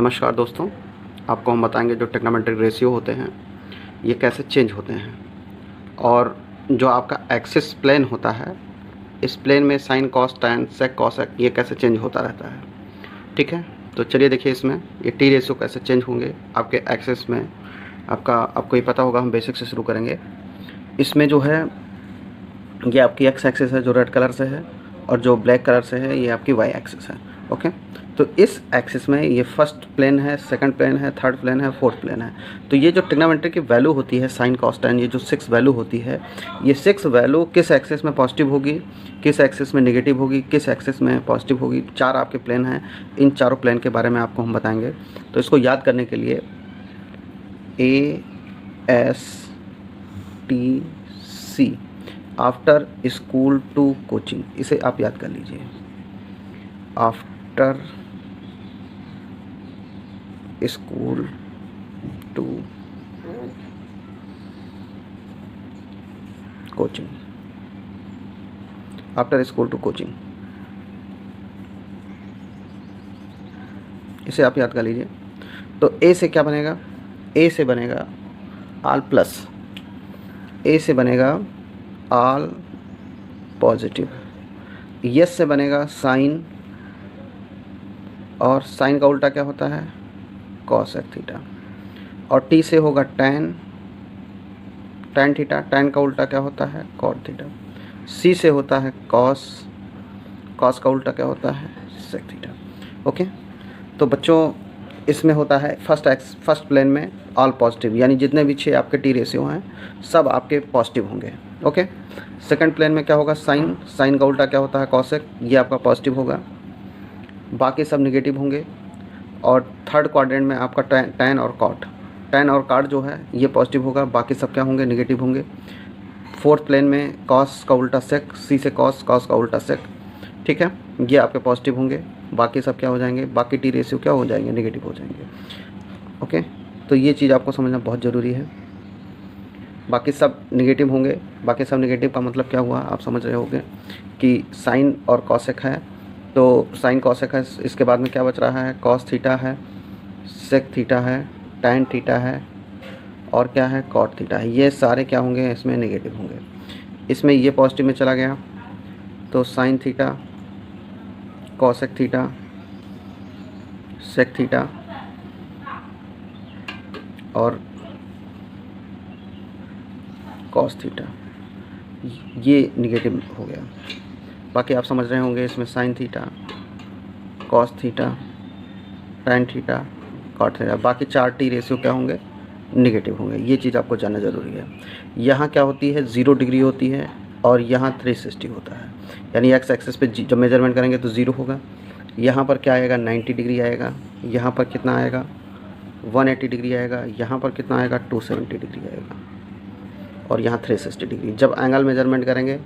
नमस्कार दोस्तों, आपको हम बताएंगे जो ट्रिग्नोमेट्रिक रेशियो होते हैं ये कैसे चेंज होते हैं और जो आपका एक्सिस प्लेन होता है इस प्लेन में sine cos tan sec cosec ये कैसे चेंज होता रहता है। ठीक है, तो चलिए देखिए इसमें ये टी रेशियो कैसे चेंज होंगे आपके एक्सिस में। आपको ये पता होगा, हम बेसिक से शुरू करेंगे। इसमें जो है ये आपकी एक्स एक्सिस है जो रेड कलर से है, और जो ब्लैक कलर से है ये आपकी वाई एक्सिस है। ओके, तो इस एक्सिस में ये फर्स्ट प्लेन है, सेकंड प्लेन है, थर्ड प्लेन है, फोर्थ प्लेन है। तो ये जो ट्रिग्नोमेट्री की वैल्यू होती है साइन कॉस टैन, ये जो 6 वैल्यू होती है, ये 6 वैल्यू किस एक्सिस में पॉजिटिव होगी, किस एक्सिस में नेगेटिव होगी, किस एक्सिस में पॉजिटिव होगी। 4 आपके प्लेन हैं, इन चारों प्लेन के बारे में आपको हम बताएंगे। तो इसको याद करने के लिए ASTC after school to coaching, इसे आप याद कर लीजिए। After school to coaching, after school to coaching, इसे आप याद कर लीजिए। तो ए से क्या बनेगा, ए से बनेगा आल प्लस, ए से बनेगा आल पॉजिटिव, यस से बनेगा साइन, और साइन का उल्टा क्या होता है कॉसेक थीटा, और टी से होगा टैन, टैन थीटा, टैन का उल्टा क्या होता है कॉट थीटा। सी से होता है कॉस, कॉस का उल्टा क्या होता है सेक थीटा। ओके, तो बच्चों इसमें होता है फर्स्ट प्लेन में ऑल पॉजिटिव, यानी जितने भी 6 आपके टी रेशियो हैं सब आपके पॉजिटिव होंगे। ओके, सेकंड प्लेन में क्या होगा साइन, साइन का उल्टा क्या होता है कॉसेक, ये आपका पॉजिटिव होगा, बाकी सब नेगेटिव होंगे। और थर्ड क्वाड्रेंट में आपका टैन और कॉट, टैन और कॉट जो है ये पॉजिटिव होगा, बाकी सब क्या होंगे नेगेटिव होंगे। फोर्थ प्लेन में कॉस का उल्टा सेक, सी से कॉस, कॉस का उल्टा सेक। ठीक है, ये आपके पॉजिटिव होंगे, बाकी सब क्या हो जाएंगे, बाकी टी रेशियो क्या हो जाएंगे नेगेटिव हो जाएंगे। ओके, तो ये चीज़ आपको समझना बहुत ज़रूरी है। बाकी सब नेगेटिव होंगे, बाकी सब नेगेटिव का मतलब क्या हुआ आप समझ रहे होंगे कि साइन और कॉसेक है, तो साइन कॉसेक है, इसके बाद में क्या बच रहा है कॉस थीटा है, सेक थीटा है, टैन थीटा है, और क्या है कॉट थीटा है। ये सारे क्या होंगे इसमें नेगेटिव होंगे। इसमें ये पॉजिटिव में चला गया तो sine theta, cosec theta, sec theta और कॉस थीटा, ये नेगेटिव हो गया। बाकी आप समझ रहे होंगे इसमें sine theta, cos theta, tan theta, cot theta, बाकी 4 टी रेशियो क्या होंगे नेगेटिव होंगे। ये चीज़ आपको जानना ज़रूरी है। यहाँ क्या होती है 0 डिग्री होती है, और यहाँ 360 होता है, यानी एक्स एक्सिस पे जब मेजरमेंट करेंगे तो 0 होगा। यहाँ पर क्या आएगा 90 डिग्री आएगा, यहाँ पर कितना आएगा 180 डिग्री आएगा, यहाँ पर कितना आएगा 270 डिग्री आएगा, और यहाँ 360 डिग्री। जब एंगल मेजरमेंट करेंगे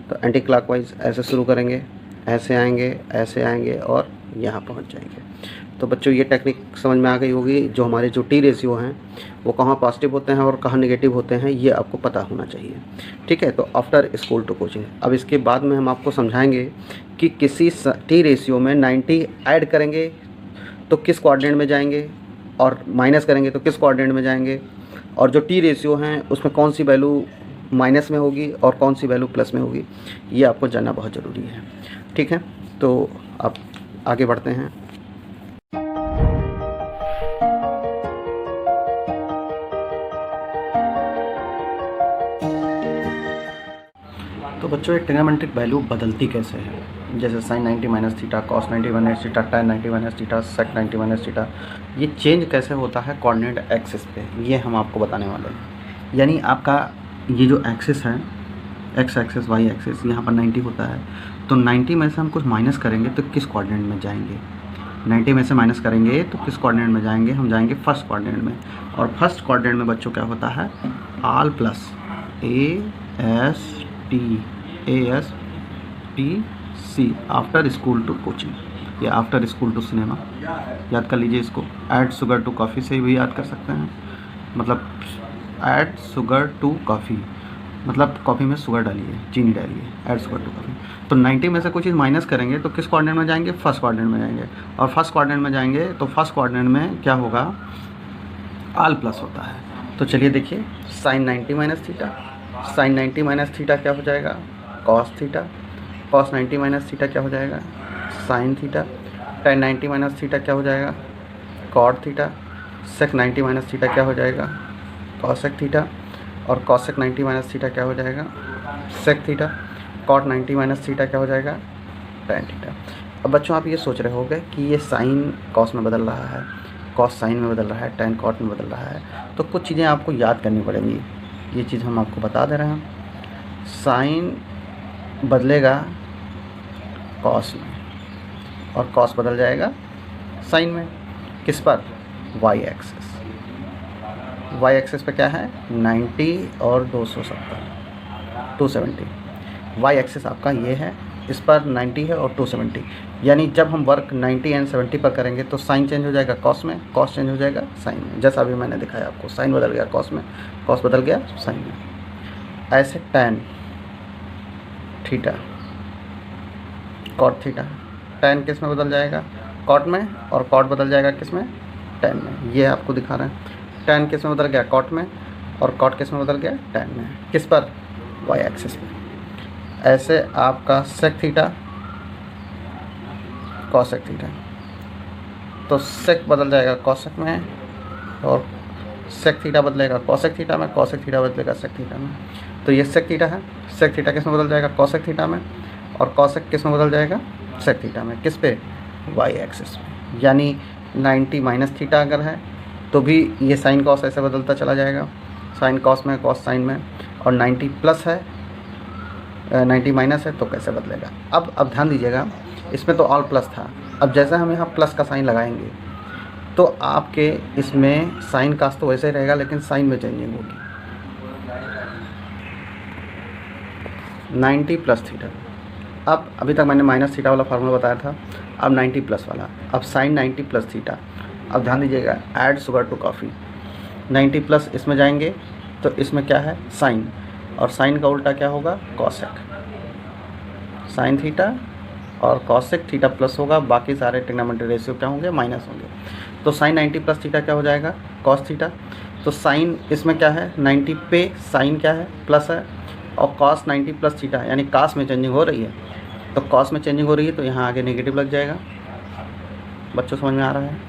तो एंटी क्लॉकवाइज ऐसे शुरू करेंगे, ऐसे आएंगे और यहाँ पहुँच जाएंगे। तो बच्चों ये टेक्निक समझ में आ गई होगी। जो हमारे जो टी रेशियो हैं वो कहाँ पॉजिटिव होते हैं और कहाँ नेगेटिव होते हैं ये आपको पता होना चाहिए। ठीक है, तो आफ्टर स्कूल टू कोचिंग, अब इसके बाद में हम आपको समझाएंगे कि किसी टी रेशियो में 90 ऐड करेंगे तो किस क्वाड्रेंट में जाएंगे, और माइनस करेंगे तो किस क्वाड्रेंट में जाएंगे, और जो टी रेशियो हैं उसमें कौन सी वैल्यू माइनस में होगी और कौन सी वैल्यू प्लस में होगी, ये आपको जानना बहुत ज़रूरी है। ठीक है, तो अब आगे बढ़ते हैं। तो बच्चों एक ट्रिग्नोमेट्रिक वैल्यू बदलती कैसे है, जैसे sine 90 minus theta, cos 90 minus theta, tan 90 minus theta, sec 90 minus theta, ये चेंज कैसे होता है कोऑर्डिनेट एक्सिस पे, ये हम आपको बताने वाले हैं। यानी आपका ये जो एक्सिस है एक्स एक्सिस वाई एक्सिस, यहाँ पर 90 होता है, तो 90 में से हम कुछ माइनस करेंगे तो किस कोऑर्डिनेट में जाएंगे, 90 में से माइनस करेंगे तो किस कोऑर्डिनेट में जाएंगे, हम जाएंगे फर्स्ट कोऑर्डिनेट में। और फर्स्ट कोऑर्डिनेट में बच्चों क्या होता है all plus ASTC after school to coaching या आफ्टर स्कूल टू सिनेमा, याद कर लीजिए इसको। ऐड शुगर टू कॉफ़ी से भी याद कर सकते हैं, मतलब ऐड शुगर टू कॉफ़ी, मतलब कॉफ़ी में शुगर डालिए, चीनी डालिए, ऐड शुगर टू कॉफ़ी। तो 90 में से कुछ चीज़ माइनस करेंगे तो किस कोऑर्डिनेट में जाएंगे? फर्स्ट कोऑर्डिनेट में जाएंगे। और फर्स्ट कोऑर्डिनेट में जाएंगे तो फर्स्ट कोऑर्डिनेट में क्या होगा? ऑल प्लस होता है। तो चलिए देखिए, sine 90 minus theta, sine 90 minus theta क्या हो जाएगा? Cos theta. Cos 90 minus theta क्या हो जाएगा? Sine theta. Tan 90 minus theta क्या हो जाएगा? Cot theta. Sec 90 minus theta क्या हो जाएगा? Cosec theta. और कॉसेक 90 माइनस थीटा क्या हो जाएगा? Sec theta. Cot 90 minus theta क्या हो जाएगा? Tan theta. अब बच्चों आप ये सोच रहे होंगे कि ये साइन कॉस में बदल रहा है, कॉस साइन में बदल रहा है, टेन कॉट में बदल रहा है, तो कुछ चीज़ें आपको याद करनी पड़ेंगी। ये चीज़ हम आपको बता दे रहे हैं। साइन बदलेगा कॉस में और कॉस बदल जाएगा साइन में। किस पर? Y axis. वाई एक्सिस पे क्या है? 90 और 270, 270। वाई एक्सिस आपका ये है, इस पर 90 है और 270। यानी जब हम वर्क 90 एंड 70 पर करेंगे तो साइन चेंज हो जाएगा कॉस में, कॉस चेंज हो जाएगा साइन में। जैसा अभी मैंने दिखाया आपको, साइन बदल गया कॉस में, कॉस बदल गया साइन में। ऐसे tan theta, cot theta, tan किस में बदल जाएगा? कॉट में। और कॉट बदल जाएगा किस में? टैन में। ये आपको दिखा रहे हैं। टैन किस में बदल गया? कॉट में। और कॉट किस में बदल गया? टैन में। किस पर? वाई एक्सिस में। ऐसे आपका सेक थीटा, कॉसेक थीटा, तो सेक बदल जाएगा कॉसेक में और सेक थीटा बदलेगा कॉसेक थीटा में, कॉसेक थीटा बदलेगा सेक थीटा में। तो ये सेक थीटा है, सेक थीटा किस में बदल जाएगा? कॉसेक थीटा में। और कॉसेक किस में बदल जाएगा? सेक थीटा में। किस पे? वाई एक्सिस में। यानी 90 माइनस थीटा अगर है तो भी ये साइन कॉस ऐसे बदलता चला जाएगा, साइन कॉस में, कॉस साइन में। और 90 प्लस है, 90 माइनस है तो कैसे बदलेगा? अब ध्यान दीजिएगा, इसमें तो ऑल प्लस था। अब जैसे हम यहाँ प्लस का साइन लगाएंगे तो आपके इसमें साइन कास तो वैसे ही रहेगा लेकिन साइन में चेंजिंग होगी। 90 प्लस थीटा। अब अभी तक मैंने माइनस थीटा वाला फार्मूला बताया था, अब 90 प्लस वाला। अब साइन 90 प्लस थीटा। अब ध्यान दीजिएगा, add sugar to coffee. 90 plus इसमें जाएंगे तो इसमें क्या है? साइन। और साइन का उल्टा क्या होगा? कॉसेक। साइन थीटा और कॉसेक थीटा प्लस होगा, बाकी सारे ट्रिग्नोमेट्री रेशियो क्या होंगे? माइनस होंगे। तो साइन 90 प्लस थीटा क्या हो जाएगा? Cos theta. तो साइन इसमें क्या है? 90 पे साइन क्या है? प्लस है। और कॉस 90 प्लस थीटा, यानी कॉस में चेंजिंग हो रही है, तो कॉस में चेंजिंग हो रही है तो यहाँ आगे नेगेटिव लग जाएगा। बच्चों समझ में आ रहा है?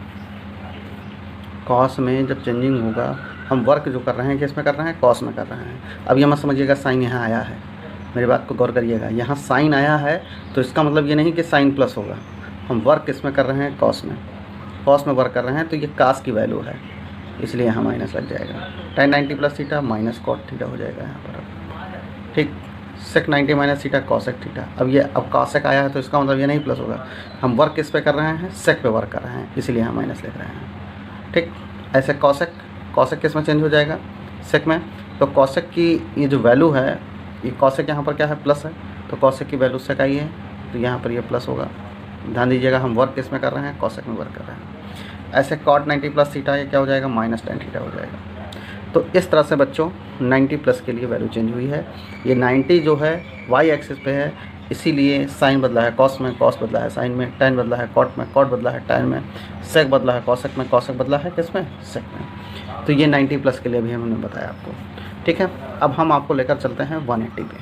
कॉस में जब चेंजिंग होगा, हम वर्क जो कर रहे हैं किस में कर रहे हैं? कॉस में कर रहे हैं। अब ये मत समझिएगा साइन यहाँ आया है, मेरी बात को गौर करिएगा। यहाँ साइन आया है तो इसका मतलब ये नहीं कि साइन प्लस होगा। हम वर्क किस में कर रहे हैं? कॉस में। कॉस में वर्क कर रहे हैं तो ये कास की वैल्यू है, इसलिए यहाँ माइनस लग जाएगा। Tan 90 plus theta minus cot theta हो जाएगा यहाँ पर। ठीक। Sec 90 minus theta cosec theta. अब कॉसेक आया है तो इसका मतलब ये नहीं प्लस होगा। हम वर्क किस पे कर रहे हैं? सेक पे वर्क कर रहे हैं, इसीलिए हम माइनस लिख रहे हैं। ठीक। ऐसे कॉसेक, कॉसेक किस में चेंज हो जाएगा? सेक में। तो कॉसेक की ये जो वैल्यू है, ये कॉसेक यहाँ पर क्या है? प्लस है, तो कॉसेक की वैल्यू सेक आई है तो यहाँ पर ये प्लस होगा। ध्यान दीजिएगा, हम वर्क किस में कर रहे हैं? कॉसेक में वर्क कर रहे हैं। ऐसे कॉट 90 प्लस थीटा ये क्या हो जाएगा? माइनस टेन थीटा हो जाएगा। तो इस तरह से बच्चों 90 प्लस के लिए वैल्यू चेंज हुई है। ये 90 जो है वाई एक्सिस पे है, इसीलिए साइन बदला है कॉस में, कॉस बदला है साइन में, टेन बदला है कॉट में, कॉट बदला है टेन में, सेक बदला है कॉसेक में, कॉसेक बदला है किस में? सेक में। तो ये 90 प्लस के लिए भी हमने बताया आपको। ठीक है। अब हम आपको लेकर चलते हैं 180 पे।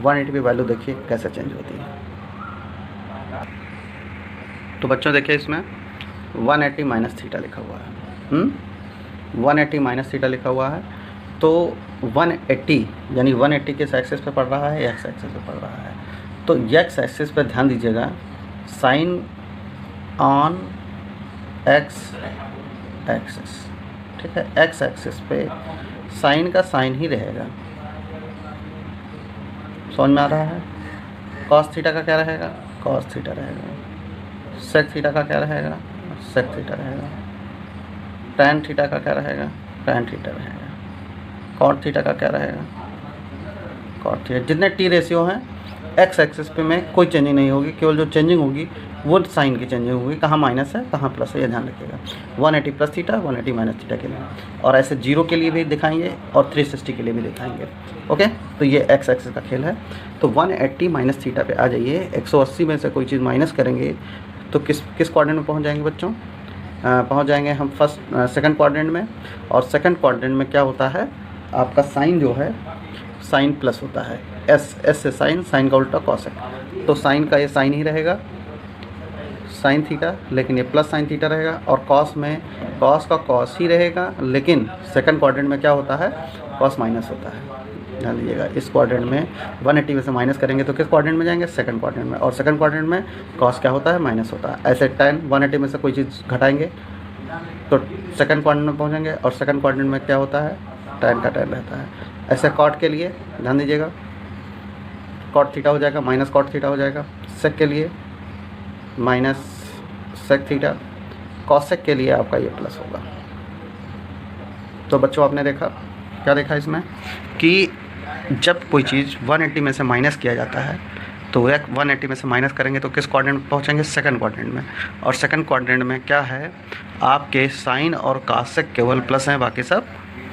180 पे वैल्यू देखिए कैसे चेंज होती है। तो बच्चों देखिए, इसमें 180 माइनस थीटा लिखा हुआ है। 180 माइनस थीटा लिखा हुआ है। तो 180 यानी 180 किस एक्सिस पे पड़ रहा है? एक्स एक्सिस पे पड़ रहा है। तो एक्स एक्सिस पे ध्यान दीजिएगा, साइन ऑन एक्स एक्सिस। ठीक है। एक्स एक्सिस पे साइन का साइन ही रहेगा। समझ में आ रहा है? कॉस थीटा का क्या रहेगा? कॉस थीटा रहेगा। सेक थीटा का क्या रहेगा? सेक थीटा रहेगा। टैन थीटा का क्या रहेगा? टैन थीटा रहेगा। कॉट थीटा का क्या रहेगा? Cot theta. जितने टी रेशियो हैं एक्स एक्सिस पे में कोई चेंजिंग नहीं होगी, केवल जो चेंजिंग होगी वो साइन की चेंजिंग होगी, कहाँ माइनस है कहाँ प्लस है, ये ध्यान रखिएगा। 180 प्लस थीटा, 180 माइनस थीटा के लिए, और ऐसे 0 के लिए भी दिखाएंगे और 360 के लिए भी दिखाएंगे। ओके, तो ये एक्स एक्सिस का खेल है। तो 180 माइनस थीटा पे आ जाइए। 180 में से कोई चीज़ माइनस करेंगे तो किस क्वाड्रेंट में पहुँच जाएंगे बच्चों? पहुँच जाएंगे हम सेकंड क्वाड्रेंट में। और सेकंड क्वाड्रेंट में क्या होता है, आपका साइन जो है साइन प्लस होता है, एस से साइन का उल्टा कॉस है। तो साइन का ये साइन ही रहेगा, साइन थीटा, लेकिन ये प्लस साइन थीटा रहेगा। और कॉस में कॉस का कॉस ही रहेगा, लेकिन सेकंड क्वाड्रेंट में क्या होता है, कॉस माइनस होता है। ध्यान दीजिएगा, इस क्वाड्रेंट में 180 में से माइनस करेंगे तो किस क्वाड्रेंट में जाएंगे? सेकंड क्वाड्रेंट में। और सेकंड क्वाड्रेंट में कॉस क्या होता है? माइनस होता है। ऐसे tan 180 में से कोई चीज़ घटाएंगे तो सेकंड क्वाड्रेंट में पहुँचेंगे, और सेकंड क्वाड्रेंट में क्या होता है? tan का tan रहता है। ऐसे कॉट के लिए ध्यान दीजिएगा, कॉट थीटा हो जाएगा माइनस कॉट थीटा हो जाएगा। सेक के लिए माइनस सेक थीटा, कॉसेक के लिए आपका ये प्लस होगा। तो बच्चों आपने देखा, क्या देखा इसमें कि जब कोई चीज़ 180 में से माइनस किया जाता है तो 180 में से माइनस करेंगे तो किस क्वाड्रेंट में पहुँचेंगे? सेकंड क्वाड्रेंट में। और सेकंड क्वाड्रेंट में क्या है, आपके साइन और कॉसेक केवल प्लस हैं, बाकी सब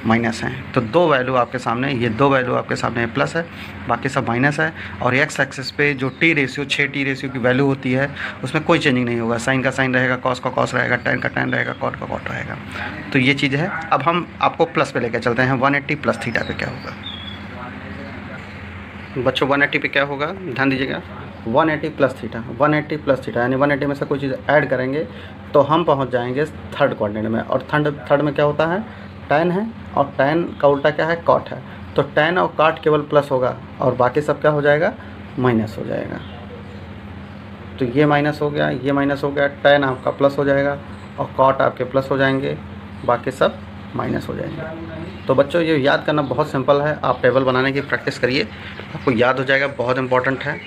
माइनस हैं। तो दो वैल्यू आपके सामने, ये दो वैल्यू आपके सामने प्लस है, बाकी सब माइनस है। और एक्स एक्सिस पे जो टी रेशियो 6 टी रेशियो की वैल्यू होती है उसमें कोई चेंजिंग नहीं होगा। साइन का साइन रहेगा, कॉस का कॉस रहेगा, tan का tan रहेगा, कॉट का कॉट रहेगा। तो ये चीज़ है। अब हम आपको प्लस पे लेकर चलते हैं। 180 प्लस थीटा पे क्या होगा बच्चों? 180 पे क्या होगा, ध्यान दीजिएगा। 180 प्लस थीटा, 180 प्लस थीटा यानी 180 में से कोई चीज़ ऐड करेंगे तो हम पहुँच जाएंगे थर्ड क्वाड्रेंट में। और थर्ड में क्या होता है? tan है, और tan का उल्टा क्या है? कॉट है। तो tan और कॉट केवल प्लस होगा और बाकी सब क्या हो जाएगा? माइनस हो जाएगा। तो ये माइनस हो गया, ये माइनस हो गया, tan आपका प्लस हो जाएगा और कॉट आपके प्लस हो जाएंगे, बाकी सब माइनस हो जाएंगे। तो बच्चों ये याद करना बहुत सिंपल है, आप टेबल बनाने की प्रैक्टिस करिए, आपको याद हो जाएगा, बहुत इंपॉर्टेंट है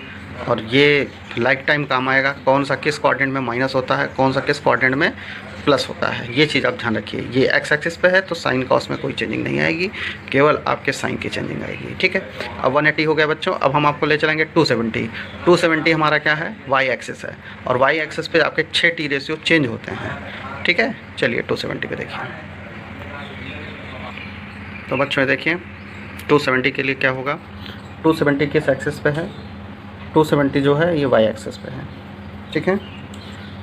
और ये लाइफ टाइम काम आएगा। कौन सा किस क्वाड्रेंट में माइनस होता है, कौन सा किस क्वाड्रेंट में प्लस होता है, ये चीज़ आप ध्यान रखिए। ये एक्स एक्सिस पे है तो साइन कॉस में कोई चेंजिंग नहीं आएगी, केवल आपके साइन की चेंजिंग आएगी। ठीक है, अब 180 हो गया बच्चों। अब हम आपको ले चलेंगे 270। 270 हमारा क्या है? वाई एक्सिस है, और वाई एक्सिस पे आपके 6 टी रेशियो चेंज होते हैं। ठीक है, चलिए 270 पे देखिए। तो बच्चों देखिए 270 के लिए क्या होगा? 270 किस एक्सिस पे है? 270 जो है ये वाई एक्सिस पे है। ठीक है,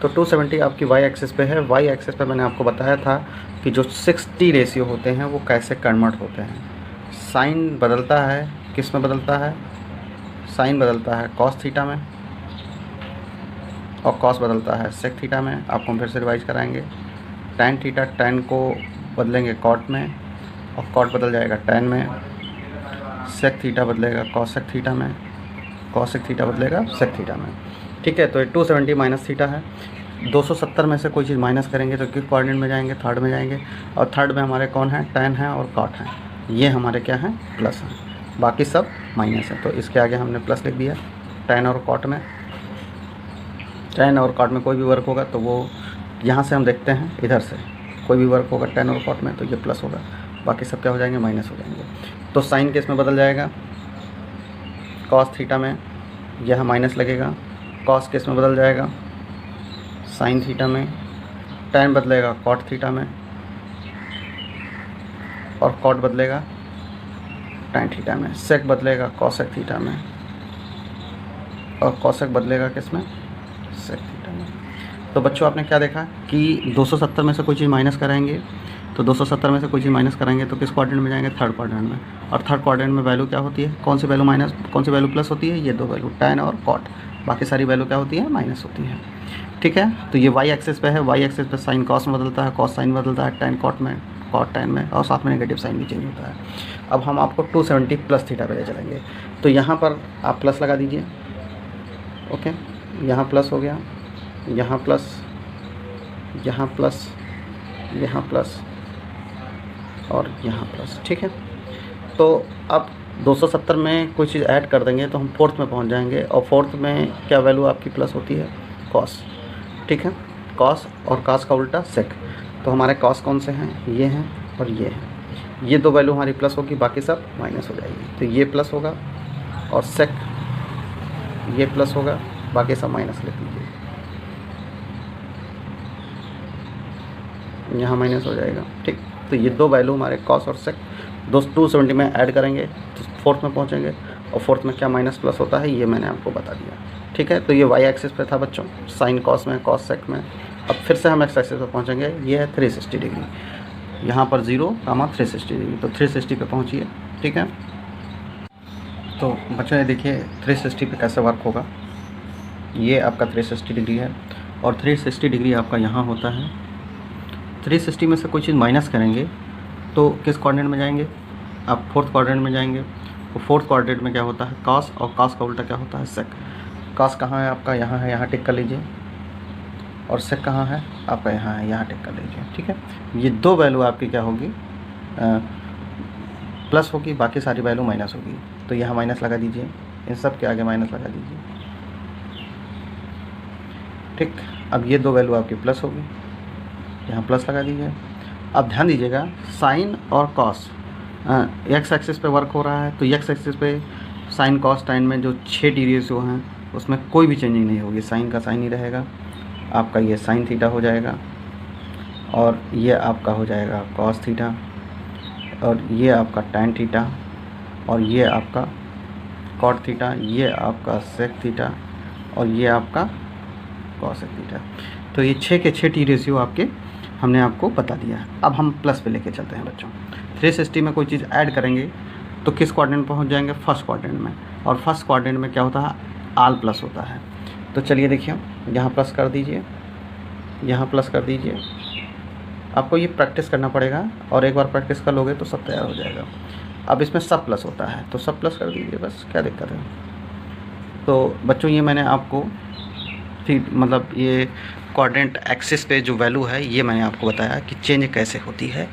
तो 270 आपकी वाई एक्सिस पे है। वाई एक्सिस पे मैंने आपको बताया था कि जो 6T रेशियो होते हैं वो कैसे कन्वर्ट होते हैं। साइन बदलता है, किस में बदलता है? साइन बदलता है कॉस थीटा में, और कॉस बदलता है सेक थीटा में। आपको हम फिर से रिवाइज कराएंगे। tan थीटा, tan को बदलेंगे कॉट में, और कॉट बदल जाएगा tan में। सेक थीटा बदलेगा कॉसेक थीटा में, कॉसेक थीटा बदलेगा सेक थीटा में। ठीक है, तो ये 270 माइनस थीटा है। 270 में से कोई चीज़ माइनस करेंगे तो किस क्वाड्रेंट में जाएंगे? थर्ड में जाएंगे। और थर्ड में हमारे कौन है? tan है और कॉट है, ये हमारे क्या हैं? प्लस हैं, बाकी सब माइनस है। तो इसके आगे हमने प्लस लिख दिया। tan और कॉट में, tan और कॉट में कोई भी वर्क होगा तो वो यहाँ से हम देखते हैं, इधर से कोई भी वर्क होगा tan और कॉट में तो ये प्लस होगा, बाकी सब क्या हो जाएंगे? माइनस हो जाएंगे। तो साइन किस में बदल जाएगा? कॉस थीटा में, यह माइनस लगेगा। कॉस किस में बदल जाएगा? साइन थीटा में। tan बदलेगा कॉट थीटा में, और कॉट बदलेगा tan थीटा में। सेक बदलेगा कॉसेक थीटा में, और कॉसेक बदलेगा किस में? सेक थीटा में। तो बच्चों आपने क्या देखा कि 270 में से कोई चीज़ माइनस कराएंगे तो 270 में से कोई चीज़ माइनस कराएंगे तो किस क्वाड्रेंट में जाएंगे? थर्ड क्वाड्रेंट में। और थर्ड क्वाड्रेंट में वैल्यू क्या होती है? कौन सी वैल्यू माइनस, कौन सी वैल्यू प्लस होती है? ये दो वैल्यू tan और कॉट, बाकी सारी वैल्यू क्या होती है? माइनस होती है। ठीक है, तो ये वाई एक्सिस पे है। वाई एक्सिस पे साइन कॉस में बदलता है, कॉस साइन बदलता है, tan कॉट में, कॉट tan में, और साथ में नेगेटिव साइन भी चेंज होता है। अब हम आपको 270 प्लस थीटा पे ले चलेंगे। तो यहाँ पर आप प्लस लगा दीजिए। ओके, यहाँ प्लस हो गया, यहाँ प्लस, यहाँ प्लस, यहाँ प्लस और यहाँ प्लस। ठीक है, तो अब 270 में कोई चीज़ ऐड कर देंगे तो हम फोर्थ में पहुँच जाएंगे, और फोर्थ में क्या वैल्यू आपकी प्लस होती है? कॉस। ठीक है, कॉस और कॉस का उल्टा सेक। तो हमारे कॉस कौन से हैं? ये हैं और ये हैं। ये दो वैल्यू हमारी प्लस होगी, बाकी सब माइनस हो जाएगी। तो ये प्लस होगा और सेक ये प्लस होगा, बाकी सब माइनस लिख लीजिए, यहाँ माइनस हो जाएगा। ठीक, तो ये दो वैल्यू हमारे कॉस और सेक 270 में ऐड करेंगे तो फोर्थ में पहुँचेंगे, और फोर्थ में क्या माइनस प्लस होता है ये मैंने आपको बता दिया। ठीक है, तो ये वाई एक्सिस पे था बच्चों, साइन कॉस में, कॉस सेक में। अब फिर से हम एक्स एक्सिस पे पहुँचेंगे, ये है 360 डिग्री, यहाँ पर 0, 360 डिग्री, तो 360 पे पहुँचिए। ठीक है, तो बच्चों ये देखिए 360 पे कैसे वर्क होगा। ये आपका 360 डिग्री है, और 360 डिग्री आपका यहाँ होता है। 360 में से कोई चीज़ माइनस करेंगे तो किस कोऑर्डिनेट में जाएंगे, आप फोर्थ कोऑर्डिनेट में जाएंगे। तो फोर्थ कोऑर्डिनेट में क्या होता है, कॉस, और कॉस का उल्टा क्या होता है, सेक। कॉस कहाँ है आपका, यहाँ है, यहाँ टिक कर लीजिए, और सेक कहाँ है आपका, यहाँ है, यहाँ टिक कर लीजिए। ठीक है, ये दो वैल्यू आपकी क्या होगी, प्लस होगी, बाकी सारी वैल्यू माइनस होगी। तो यहाँ माइनस लगा दीजिए, इन सब के आगे माइनस लगा दीजिए। ठीक, अब ये दो वैल्यू आपकी प्लस होगी, यहाँ प्लस लगा दीजिए। अब ध्यान दीजिएगा, साइन और कॉस एक्स एक्सिस पे वर्क हो रहा है, तो एक्स एक्सिस पे साइन कॉस टाइन में जो 6 डिग्री रेशियो हैं उसमें कोई भी चेंजिंग नहीं होगी, साइन का साइन ही रहेगा, आपका ये साइन थीटा हो जाएगा, और ये आपका हो जाएगा कॉस थीटा, और ये आपका टैन थीटा, और ये आपका कॉट थीटा, ये आपका सेक थीटा, और ये आपका कॉसेक थीटा। तो ये 6 के 6 टी रेशियो आपके हमने आपको बता दिया है। अब हम प्लस पे लेके चलते हैं बच्चों। 360 में कोई चीज़ ऐड करेंगे तो किस क्वाड्रेंट में पहुंच जाएंगे, फर्स्ट क्वाड्रेंट में, और फर्स्ट क्वाड्रेंट में क्या होता है, आल प्लस होता है। तो चलिए देखिए, यहाँ प्लस कर दीजिए, यहाँ प्लस कर दीजिए। आपको ये प्रैक्टिस करना पड़ेगा, और एक बार प्रैक्टिस कर लोगे तो सब तैयार हो जाएगा। अब इसमें सब प्लस होता है तो सब प्लस कर दीजिए, बस क्या दिक्कत है। तो बच्चों ये मैंने आपको मतलब ये क्वाड्रेंट एक्सिस पे जो वैल्यू है ये मैंने आपको बताया कि चेंज कैसे होती है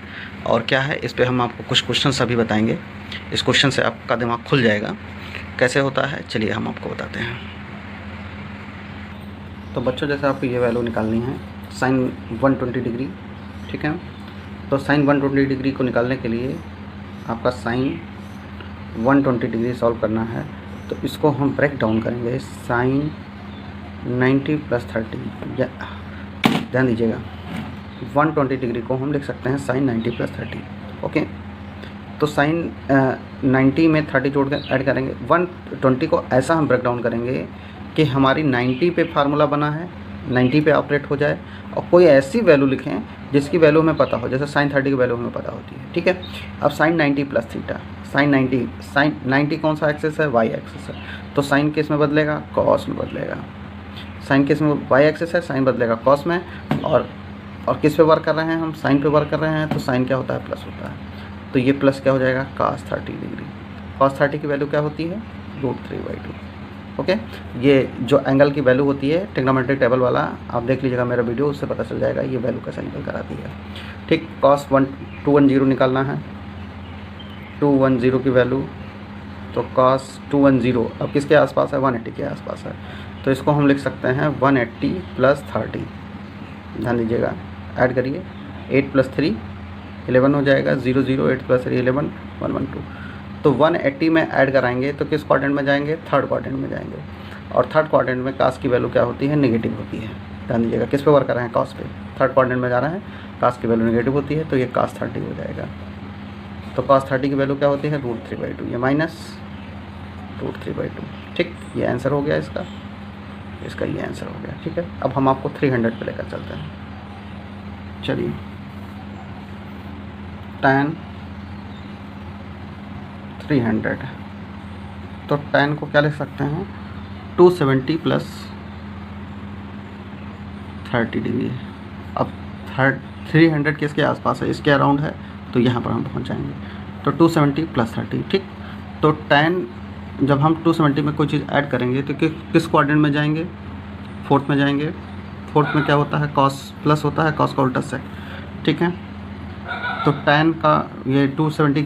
और क्या है। इस पे हम आपको कुछ क्वेश्चन अभी बताएंगे, इस क्वेश्चन से आपका दिमाग खुल जाएगा कैसे होता है। चलिए हम आपको बताते हैं। तो बच्चों जैसे आपको ये वैल्यू निकालनी है साइन 120 डिग्री, ठीक है। तो साइन 120 डिग्री को निकालने के लिए आपका साइन 120 डिग्री सॉल्व करना है। तो इसको हम ब्रेक डाउन करेंगे, साइन 90 + 30, ध्यान दीजिएगा 120 डिग्री को हम लिख सकते हैं साइन 90 + 30, ओके। तो साइन 90 में 30 जोड़ कर ऐड करेंगे, 120 को ऐसा हम ब्रेक डाउन करेंगे कि हमारी 90 पे फार्मूला बना है, 90 पे ऑपरेट हो जाए, और कोई ऐसी वैल्यू लिखें जिसकी वैल्यू हमें पता हो, जैसे साइन 30 की वैल्यू हमें पता होती है, ठीक है। अब साइन 90 + थीटा, साइन 90 कौन सा एक्सिस है, वाई एक्सिस है, तो साइन किस में बदलेगा, कॉस में बदलेगा। साइन किस में, वाई एक्सिस है, साइन बदलेगा कॉस में, और किस पे वर्क कर रहे हैं हम, साइन पे वर्क कर रहे हैं, तो साइन क्या होता है, प्लस होता है। तो ये प्लस क्या हो जाएगा, cos 30 डिग्री। cos 30 की वैल्यू क्या होती है, √3/2, ओके। ये जो एंगल की वैल्यू होती है ट्रिग्नोमेट्रिक टेबल वाला आप देख लीजिएगा मेरा वीडियो, उससे पता चल जाएगा ये वैल्यू कैसे निकल कर आती है, ठीक। cos 210 निकालना है, 210 की वैल्यू, तो cos 210 अब किसके आसपास है, 180 के आसपास है, तो इसको हम लिख सकते हैं 180 + 30, ध्यान दीजिएगा, ऐड करिए, 8 + 3 11 हो जाएगा, 0 0 8 + 3 11 112। तो 180 में ऐड कराएंगे तो किस क्वाड्रेंट में जाएंगे, थर्ड क्वाड्रेंट में जाएंगे, और थर्ड क्वाड्रेंट में कास की वैल्यू क्या होती है, नेगेटिव होती है। ध्यान दीजिएगा किस पे वर्क कर रहे हैं, कास पे, थर्ड क्वाड्रेंट में जा रहे हैं, कास की वैल्यू नेगेटिव होती है, तो ये cos 30 हो जाएगा। तो cos 30 की वैल्यू क्या होती है, √3/2, ये माइनस √3/2, ठीक। ये आंसर हो गया इसका ये आंसर हो गया, ठीक है। अब हम आपको 300 पे लेकर चलते हैं। चलिए, tan 300, तो tan को क्या लिख सकते हैं, 270 + 30 डिग्री। अब 300 किसके आसपास है, इसके अराउंड है, तो यहाँ पर हम पहुँच जाएंगे। तो 270 + 30, ठीक। तो tan जब हम 270 में कोई चीज़ ऐड करेंगे तो किस क्वाड्रेंट में जाएंगे, फोर्थ में जाएंगे। फोर्थ में क्या होता है, cos प्लस होता है, cos का उल्टा सेक, ठीक है। तो tan का ये 270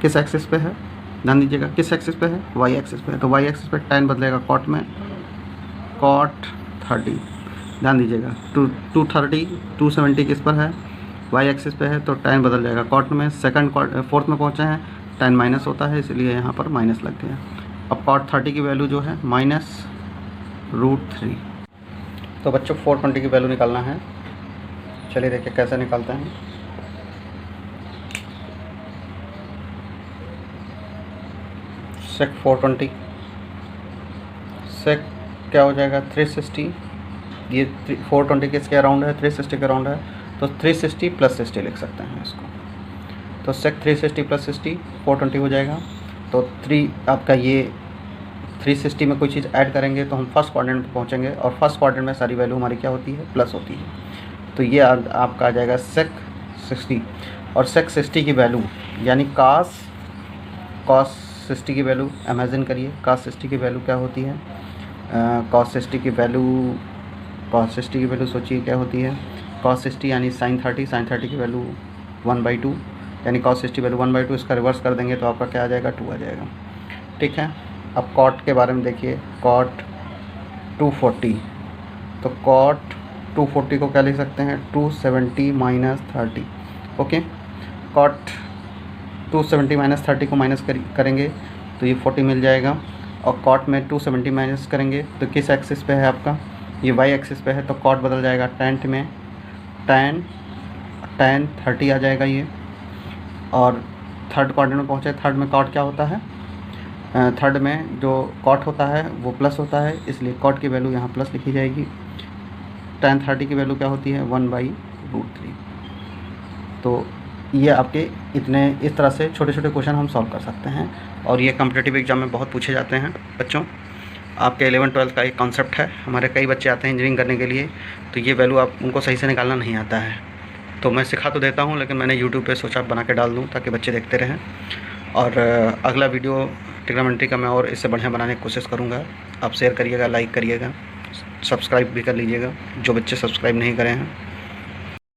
किस एक्सिस पे है, ध्यान दीजिएगा किस एक्सिस पे है, वाई एक्सिस पे है, तो वाई एक्सिस पे tan बदलेगा कॉट में, cot 30, ध्यान दीजिएगा 230 270 किस पर है, वाई एक्सिस पे है, तो tan बदल जाएगा कॉट में। फोर्थ में पहुँचे हैं, tan माइनस होता है, इसलिए यहाँ पर माइनस लग गया। अब cot 30 की वैल्यू जो है √3। तो बच्चों 420 की वैल्यू निकालना है। चलिए देखिए कैसे निकालते हैं। सेक 420 सेक क्या हो जाएगा 360। ये 420 किसके अराउंड है, 360 के अराउंड है, तो 360 + 60 लिख सकते हैं इसको। तो सेक 360 + 60 420 हो जाएगा। तो 3 आपका ये 360 में कोई चीज़ ऐड करेंगे तो हम फर्स्ट क्वाड्रेंट पे पहुंचेंगे, और फर्स्ट क्वाड्रेंट में सारी वैल्यू हमारी क्या होती है, प्लस होती है। तो ये आपका आ जाएगा सेक 60। और सेक 60 की वैल्यू यानी कॉस 60 की वैल्यू इमेजिन करिए। कॉस 60 की वैल्यू क्या होती है, कॉस 60 की वैल्यू सोचिए क्या होती है। कॉस 60 यानी साइन 30 की वैल्यू 1/2, यानी कॉस 60 वैल्यू 1/2। इसका रिवर्स कर देंगे तो आपका क्या आ जाएगा, 2 आ जाएगा। ठीक है। अब कॉट के बारे में देखिए, कॉट 240। तो कॉट 240 को क्या लिख सकते हैं, 270 - 30। ओके। कॉट 270 - 30 को माइनस करेंगे तो ये 40 मिल जाएगा। और कॉट में 270 माइनस करेंगे तो किस एक्सिस पे है आपका, ये वाई एक्सिस पे है, तो कॉट बदल जाएगा टेंट में, tan 30 आ जाएगा ये। और थर्ड क्वाड्रेंट में पहुँचे, थर्ड में कॉट क्या होता है, थर्ड में जो कॉट होता है वो प्लस होता है, इसलिए कॉट की वैल्यू यहाँ प्लस लिखी जाएगी। tan 30 की वैल्यू क्या होती है, 1/√3। तो ये आपके इस तरह से छोटे छोटे क्वेश्चन हम सॉल्व कर सकते हैं, और ये कॉम्पिटिटिव एग्जाम में बहुत पूछे जाते हैं बच्चों। आपके 11-12 का एक कॉन्सेप्ट है। हमारे कई बच्चे आते हैं इंजीनियरिंग करने के लिए, तो ये वैल्यू आप उनको सही से निकालना नहीं आता है। तो मैं सिखा तो देता हूँ, लेकिन मैंने यूट्यूब पे सोचा बना के डाल दूँ ताकि बच्चे देखते रहें। और अगला वीडियो ट्रिग्नोमेट्री का मैं और इससे बढ़िया बनाने की कोशिश करूँगा। आप शेयर करिएगा, लाइक करिएगा, सब्सक्राइब भी कर लीजिएगा जो बच्चे सब्सक्राइब नहीं करे हैं।